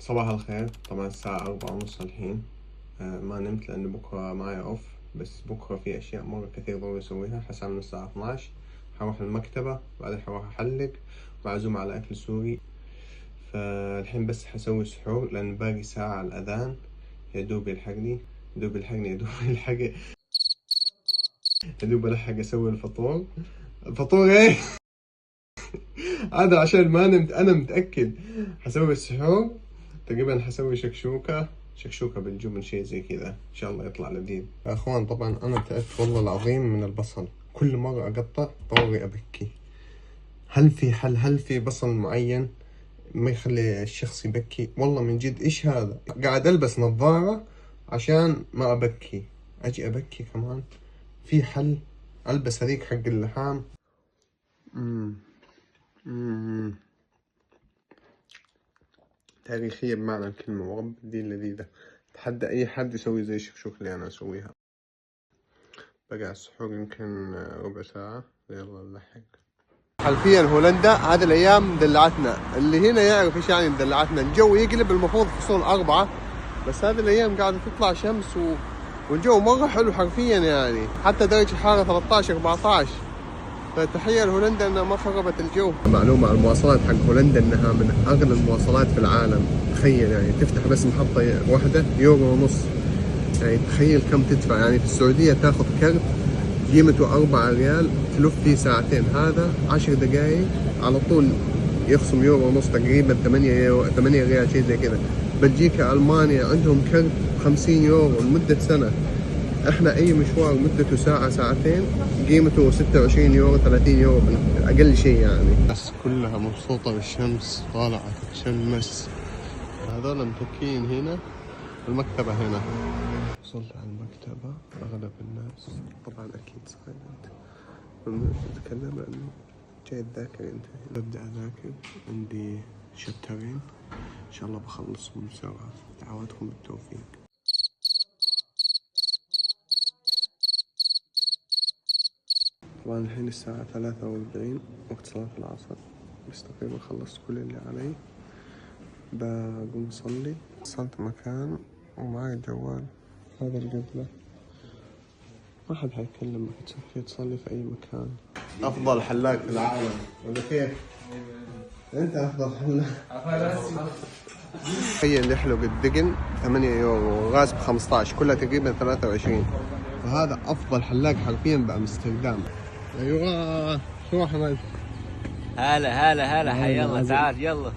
صباح الخير. طبعا الساعة 4:30 الحين. ما نمت لأنه بكرة معي أوف، بس بكرة في أشياء مرة كثير ضروري أسويها. حسام من الساعة 12 حروح المكتبة، بعدين حروح أحلق، معزوم على أكل سوري. فالحين بس حسوي سحور لأن باقي ساعة على الأذان. يا دوب يلحقني يا دوب يلحقني يا دوب يلحق يا دوب ألحق أسوي الفطور. الفطور إيه؟ هذا عشان ما نمت، أنا متأكد. حسوي السحور، تقريبا حسوي شكشوكة بالجبن، شيء زي كذا، إن شاء الله يطلع لذيذ. يا أخوان طبعا أنا تعبت والله العظيم من البصل، كل مرة أقطع ضروري أبكي. هل في حل؟ هل في بصل معين ما يخلي الشخص يبكي؟ والله من جد إيش هذا؟ قاعد ألبس نظارة عشان ما أبكي، أجي أبكي كمان. في حل؟ ألبس هذيك حق اللحام. تاريخية بمعنى الكلمة، ورب الدين لذيذة. تحدى أي حد يسوي زي الشكشوك اللي أنا أسويها. بقى على السحور يمكن ربع ساعة، يلا نلحق. حرفيا هولندا هذه الأيام مدلعتنا، اللي هنا يعرف إيش يعني مدلعتنا. الجو يقلب، المفروض فصول 4، بس هذه الأيام قاعدة تطلع شمس والجو مرة حلو حرفيا، يعني حتى درجة الحرارة 13-14. فتحية لهولندا انها ما خربت الجو. معلومة عن المواصلات حق هولندا انها من اغلى المواصلات في العالم. تخيل يعني تفتح بس محطة واحدة €1.50. يعني تخيل كم تدفع. يعني في السعودية تاخذ كرت قيمته 4 ريال تلف فيه ساعتين، هذا 10 دقايق على طول يخصم €1.50، تقريبا 8 ريال شيء زي كذا. بلجيكا، المانيا عندهم كرت 50 يورو لمدة سنة. احنا اي مشوار مدته ساعة ساعتين قيمته 26 يورو 30 يورو اقل شيء يعني. الناس كلها مبسوطة بالشمس، طالعة تتشمس. هذول متكين هنا، المكتبة هنا. وصلت على المكتبة، اغلب الناس طبعا اكيد صايمة. نتكلم لانه جاي الذاكر ينتهي، ببدأ اذاكر. عندي شابترين ان شاء الله بخلصهم بسرعة. دعواتكم بالتوفيق. طبعا الحين الساعة 43 وقت صلاة العصر، بس تقريبا خلصت كل اللي علي. بقوم أصلي. وصلت مكان ومعي الجوال، هذا القبلة. ما حد حيكلمك، تسوي تصلي في أي مكان. أفضل حلاق في العالم ولا كيف؟ أنت أفضل حلاق. تخيل اللي يحلق الدقن 8 يورو، غاز ب15، كلها تقريبا 23. وهذا أفضل حلاق حرفيا بأمستردام. ايوه شو احمد؟ هلا حي الله، تعال يلا.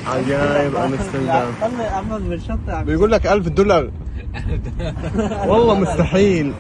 عجايب امستردام. طلع احمد من الشطة. بيقول لك $1000. والله مستحيل.